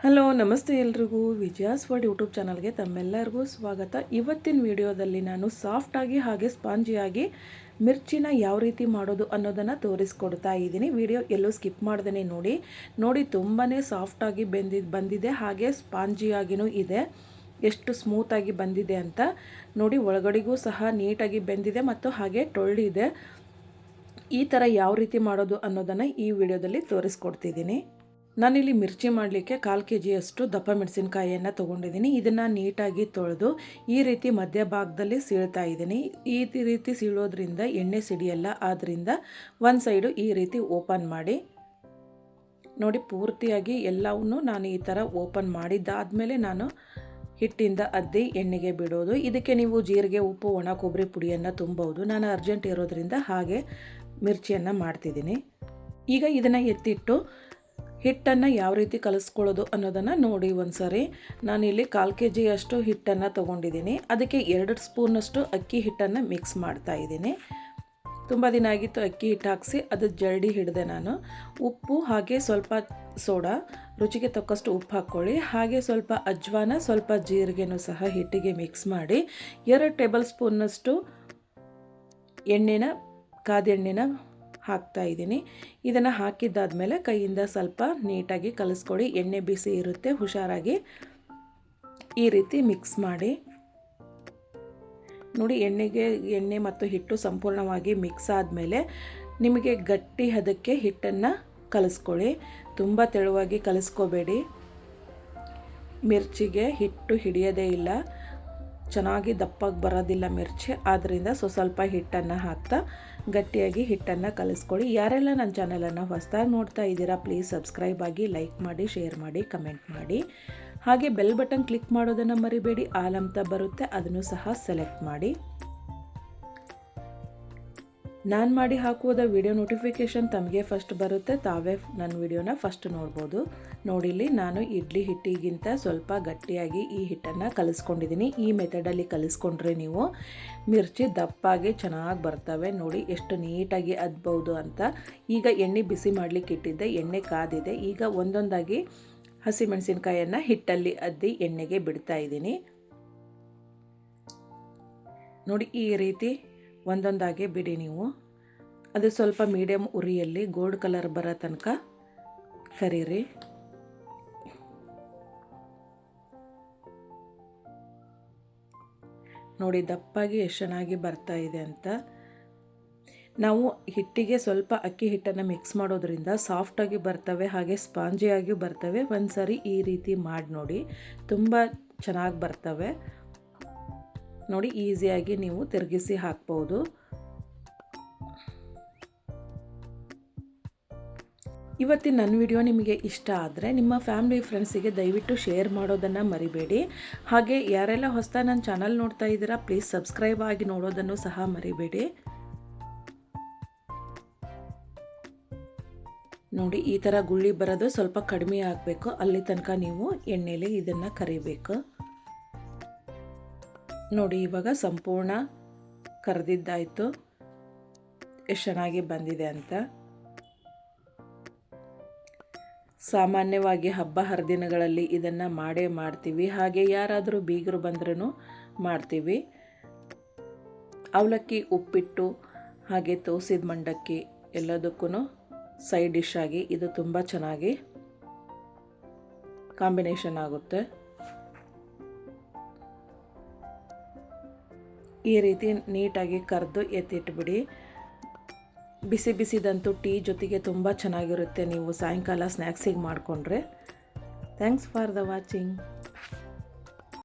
Hello ನಮಸ್ತೆ ಎಲ್ರಿಗೂ ವಿಜಯಾಸ್ world YouTube ಚಾನಲ್ಗೆ ತಮ್ಮೆಲ್ಲರಿಗೂ ಸ್ವಾಗತ. ಇವತ್ತಿನ ವಿಡಿಯೋದಲ್ಲಿ ನಾನು ಸಾಫ್ಟಾಗಿ ಹಾಗೆ ಸ್ಪಾಂಜಿಯಾಗಿ ಮಿರ್ಚಿನ ಯಾವ ರೀತಿ ಮಾಡೋದು ಅನ್ನೋದನ್ನು ತೋರಿಸ್ಕೊಡ್ತಾ ಇದ್ದೀನಿ. ವಿಡಿಯೋ ಎಲ್ಲೂ ಸ್ಕಿಪ್ ಮಾಡ್ದೇ ನೋಡಿ ತುಂಬಾ ಸಾಫ್ಟಾಗಿ ಬಂದಿದೆ, ಹಾಗೆ ಸ್ಪಾಂಜಿಯಾಗಿಯೂ ಇದೆ. ಎಷ್ಟು ಸ್ಮೂತಾಗಿ ಬಂದಿದೆ ಅಂತ ನೋಡಿ. ಒಳಗಡೆಗೂ ಸಹ ನೀಟಾಗಿ ಬೆಂದಿದೆ ಮತ್ತು ಹಾಗೆ ಟೊಳ್ಳಿದೆ. ಈ ಥರ ಯಾವ ರೀತಿ ಮಾಡೋದು ಅನ್ನೋದನ್ನು ಈ ವಿಡಿಯೋದಲ್ಲಿ ತೋರಿಸ್ಕೊಡ್ತಿದ್ದೀನಿ. ನಾನಿಲ್ಲಿ ಮಿರ್ಚಿ ಮಾಡಲಿಕ್ಕೆ 1/4 kg ದಪ್ಪ ಮೆಣಸಿನಕಾಯಿಯನ್ನು ತೊಗೊಂಡಿದ್ದೀನಿ. ಇದನ್ನು ನೀಟಾಗಿ ತೊಳೆದು ಈ ರೀತಿ ಮಧ್ಯಭಾಗದಲ್ಲಿ ಸೀಳ್ತಾ ಇದ್ದೀನಿ. ಈ ರೀತಿ ಸೀಳೋದ್ರಿಂದ ಎಣ್ಣೆ ಸಿಡಿಯಲ್ಲ. ಆದ್ದರಿಂದ ಒಂದು ಸೈಡು ಈ ರೀತಿ ಓಪನ್ ಮಾಡಿ ನೋಡಿ. ಪೂರ್ತಿಯಾಗಿ ಎಲ್ಲವನ್ನೂ ನಾನು ಈ ಥರ ಓಪನ್ ಮಾಡಿದ್ದಾದಮೇಲೆ ನಾನು ಹಿಟ್ಟಿಂದ ಅದ್ದಿ ಎಣ್ಣೆಗೆ ಬಿಡೋದು. ಇದಕ್ಕೆ ನೀವು ಜೀರಿಗೆ, ಉಪ್ಪು, ಒಣ ಕೊಬ್ಬರಿ ಪುಡಿಯನ್ನು ತುಂಬಬಹುದು. ನಾನು ಅರ್ಜೆಂಟ್ ಇರೋದ್ರಿಂದ ಹಾಗೆ ಮಿರ್ಚಿಯನ್ನು ಮಾಡ್ತಿದ್ದೀನಿ. ಈಗ ಇದನ್ನು ಎತ್ತಿಟ್ಟು ಹಿಟ್ಟನ್ನು ಯಾವ ರೀತಿ ಕಲಿಸ್ಕೊಳ್ಳೋದು ಅನ್ನೋದನ್ನು ನೋಡಿ ಒಂದ್ಸರಿ. ನಾನಿಲ್ಲಿ 1/4 kg ಹಿಟ್ಟನ್ನು ತೊಗೊಂಡಿದ್ದೀನಿ. ಅದಕ್ಕೆ 2 ಸ್ಪೂನಷ್ಟು ಅಕ್ಕಿ ಹಿಟ್ಟನ್ನು ಮಿಕ್ಸ್ ಮಾಡ್ತಾ ಇದ್ದೀನಿ. ತುಂಬ ದಿನ ಆಗಿತ್ತು ಅಕ್ಕಿ ಹಿಟ್ಟು ಹಾಕಿಸಿ, ಅದು ಜಲ್ಡಿ ಹಿಡಿದೆ ನಾನು. ಉಪ್ಪು ಹಾಗೆ ಸ್ವಲ್ಪ ಸೋಡಾ, ರುಚಿಗೆ ತಕ್ಕಷ್ಟು ಉಪ್ಪು ಹಾಕ್ಕೊಳ್ಳಿ. ಹಾಗೆ ಸ್ವಲ್ಪ ಅಜ್ವಾನ, ಸ್ವಲ್ಪ ಜೀರಿಗೆನೂ ಸಹ ಹಿಟ್ಟಿಗೆ ಮಿಕ್ಸ್ ಮಾಡಿ 2 ಟೇಬಲ್ ಸ್ಪೂನಷ್ಟು ಕಾದ ಎಣ್ಣೆನ ಹಾಕ್ತಾ ಇದ್ದೀನಿ. ಇದನ್ನು ಹಾಕಿದ್ದಾದಮೇಲೆ ಕೈಯಿಂದ ಸ್ವಲ್ಪ ನೀಟಾಗಿ ಕಲಿಸ್ಕೊಳ್ಳಿ. ಎಣ್ಣೆ ಬಿಸಿ ಇರುತ್ತೆ, ಹುಷಾರಾಗಿ ಈ ರೀತಿ ಮಿಕ್ಸ್ ಮಾಡಿ ನೋಡಿ. ಎಣ್ಣೆ ಮತ್ತು ಹಿಟ್ಟು ಸಂಪೂರ್ಣವಾಗಿ ಮಿಕ್ಸ್ ಆದಮೇಲೆ ನಿಮಗೆ ಗಟ್ಟಿ ಹದಕ್ಕೆ ಹಿಟ್ಟನ್ನು ಕಲಿಸ್ಕೊಳ್ಳಿ. ತುಂಬ ತೆಳುವಾಗಿ ಕಲಿಸ್ಕೋಬೇಡಿ, ಮಿರ್ಚಿಗೆ ಹಿಟ್ಟು ಹಿಡಿಯೋದೇ ಇಲ್ಲ, ಚೆನ್ನಾಗಿ ದಪ್ಪಾಗಿ ಬರೋದಿಲ್ಲ ಮಿರ್ಚಿ. ಆದ್ದರಿಂದ ಸ್ವಲ್ಪ ಹಿಟ್ಟನ್ನು ಹಾಕ್ತಾ ಗಟ್ಟಿಯಾಗಿ ಹಿಟ್ಟನ್ನು ಕಲಿಸ್ಕೊಳ್ಳಿ. ಯಾರೆಲ್ಲ ನನ್ನ ಚಾನಲನ್ನು ಹೊಸದಾಗಿ ನೋಡ್ತಾ ಇದ್ದೀರಾ ಪ್ಲೀಸ್ ಸಬ್ಸ್ಕ್ರೈಬ್ ಆಗಿ, ಲೈಕ್ ಮಾಡಿ, ಶೇರ್ ಮಾಡಿ, ಕಮೆಂಟ್ ಮಾಡಿ. ಹಾಗೆ ಬೆಲ್ ಬಟನ್ ಕ್ಲಿಕ್ ಮಾಡೋದನ್ನು ಮರಿಬೇಡಿ. ಆಲ್ ಅಂತ ಬರುತ್ತೆ, ಅದನ್ನು ಸಹ ಸೆಲೆಕ್ಟ್ ಮಾಡಿ. ನಾನು ಮಾಡಿ ಹಾಕುವುದ ವಿಡಿಯೋ ನೋಟಿಫಿಕೇಷನ್ ತಮಗೆ ಫಸ್ಟ್ ಬರುತ್ತೆ. ತಾವೇ ನನ್ನ ವಿಡಿಯೋನ ಫಸ್ಟ್ ನೋಡ್ಬೋದು. ನೋಡಿಲ್ಲಿ ನಾನು ಇಡ್ಲಿ ಹಿಟ್ಟಿಗಿಂತ ಸ್ವಲ್ಪ ಗಟ್ಟಿಯಾಗಿ ಈ ಹಿಟ್ಟನ್ನು ಕಲಿಸ್ಕೊಂಡಿದ್ದೀನಿ. ಈ ಮೆಥಡಲ್ಲಿ ಕಲಿಸ್ಕೊಂಡ್ರೆ ನೀವು ಮಿರ್ಚಿ ದಪ್ಪಾಗಿ ಚೆನ್ನಾಗಿ ಬರ್ತವೆ. ನೋಡಿ ಎಷ್ಟು ನೀಟಾಗಿ ಅದ್ಬೋದು ಅಂತ. ಈಗ ಎಣ್ಣೆ ಬಿಸಿ ಮಾಡಲಿಕ್ಕೆ ಇಟ್ಟಿದ್ದೆ, ಎಣ್ಣೆ ಕಾದಿದೆ. ಈಗ ಒಂದೊಂದಾಗಿ ಹಸಿಮೆಣಸಿನಕಾಯನ್ನು ಹಿಟ್ಟಲ್ಲಿ ಅದ್ದಿ ಎಣ್ಣೆಗೆ ಬಿಡ್ತಾ ಇದ್ದೀನಿ. ನೋಡಿ ಈ ರೀತಿ ಒಂದೊಂದಾಗಿ ಬಿಡಿ ನೀವು. ಅದು ಸ್ವಲ್ಪ ಮೀಡಿಯಮ್ ಉರಿಯಲ್ಲಿ ಗೋಲ್ಡ್ ಕಲರ್ ಬರೋ ತನಕ ಕರೀರಿ. ನೋಡಿ ದಪ್ಪಾಗಿ ಎಷ್ಟು ಚೆನ್ನಾಗಿ ಬರ್ತಾ ಇದೆ ಅಂತ. ನಾವು ಹಿಟ್ಟಿಗೆ ಸ್ವಲ್ಪ ಅಕ್ಕಿ ಹಿಟ್ಟನ್ನು ಮಿಕ್ಸ್ ಮಾಡೋದ್ರಿಂದ ಸಾಫ್ಟಾಗಿ ಬರ್ತವೆ, ಹಾಗೆ ಸ್ಪಾಂಜಿಯಾಗಿ ಬರ್ತವೆ. ಒಂದು ಸರಿ ಈ ರೀತಿ ಮಾಡಿ ನೋಡಿ, ತುಂಬ ಚೆನ್ನಾಗಿ ಬರ್ತವೆ. ನೋಡಿ ಈಸಿಯಾಗಿ ನೀವು ತಿರುಗಿಸಿ ಹಾಕ್ಬೋದು. ಇವತ್ತಿನ ನನ್ನ ವಿಡಿಯೋ ನಿಮಗೆ ಇಷ್ಟ ಆದರೆ ನಿಮ್ಮ ಫ್ಯಾಮಿಲಿ ಫ್ರೆಂಡ್ಸಿಗೆ ದಯವಿಟ್ಟು ಶೇರ್ ಮಾಡೋದನ್ನು ಮರಿಬೇಡಿ. ಹಾಗೆ ಯಾರೆಲ್ಲ ಹೊಸದಾಗಿ ನನ್ನ ಚಾನಲ್ ನೋಡ್ತಾ ಇದ್ದೀರಾ ಪ್ಲೀಸ್ ಸಬ್ಸ್ಕ್ರೈಬ್ ಆಗಿ ನೋಡೋದನ್ನು ಸಹ ಮರಿಬೇಡಿ. ನೋಡಿ ಈ ಥರ ಗುಳ್ಳಿ ಬರೋದು ಸ್ವಲ್ಪ ಕಡಿಮೆ ಆಗಬೇಕು, ಅಲ್ಲಿ ತನಕ ನೀವು ಎಣ್ಣೆಲಿ ಇದನ್ನು ಕರಿಬೇಕು. ನೋಡಿ ಇವಾಗ ಸಂಪೂರ್ಣ ಕರೆದಿದ್ದಾಯಿತು, ಎಷ್ಟು ಚೆನ್ನಾಗಿ ಬಂದಿದೆ ಅಂತ. ಸಾಮಾನ್ಯವಾಗಿ ಹಬ್ಬ ಹರಿದಿನಗಳಲ್ಲಿ ಇದನ್ನು ಮಾಡ್ತೀವಿ. ಹಾಗೆ ಯಾರಾದರೂ ಬೀಗರು ಬಂದ್ರೂ ಮಾಡ್ತೀವಿ. ಅವಲಕ್ಕಿ, ಉಪ್ಪಿಟ್ಟು, ಹಾಗೆ ತೋಸಿದ ಮಂಡಕ್ಕಿ ಎಲ್ಲದಕ್ಕೂ ಸೈಡ್ ಡಿಶ್ ಆಗಿ ಇದು ತುಂಬ ಚೆನ್ನಾಗಿ ಕಾಂಬಿನೇಷನ್ ಆಗುತ್ತೆ. ಈ ರೀತಿ ನೀಟಾಗಿ ಕರೆದು ಎತ್ತಿಟ್ಬಿಡಿ. ಬಿಸಿ ಬಿಸಿದಂತೂ ಟೀ ಜೊತೆಗೆ ತುಂಬ ಚೆನ್ನಾಗಿರುತ್ತೆ. ನೀವು ಸಾಯಂಕಾಲ ಸ್ನ್ಯಾಕ್ಸಿಗೆ ಮಾಡಿಕೊಂಡ್ರೆ. Thanks for the watching.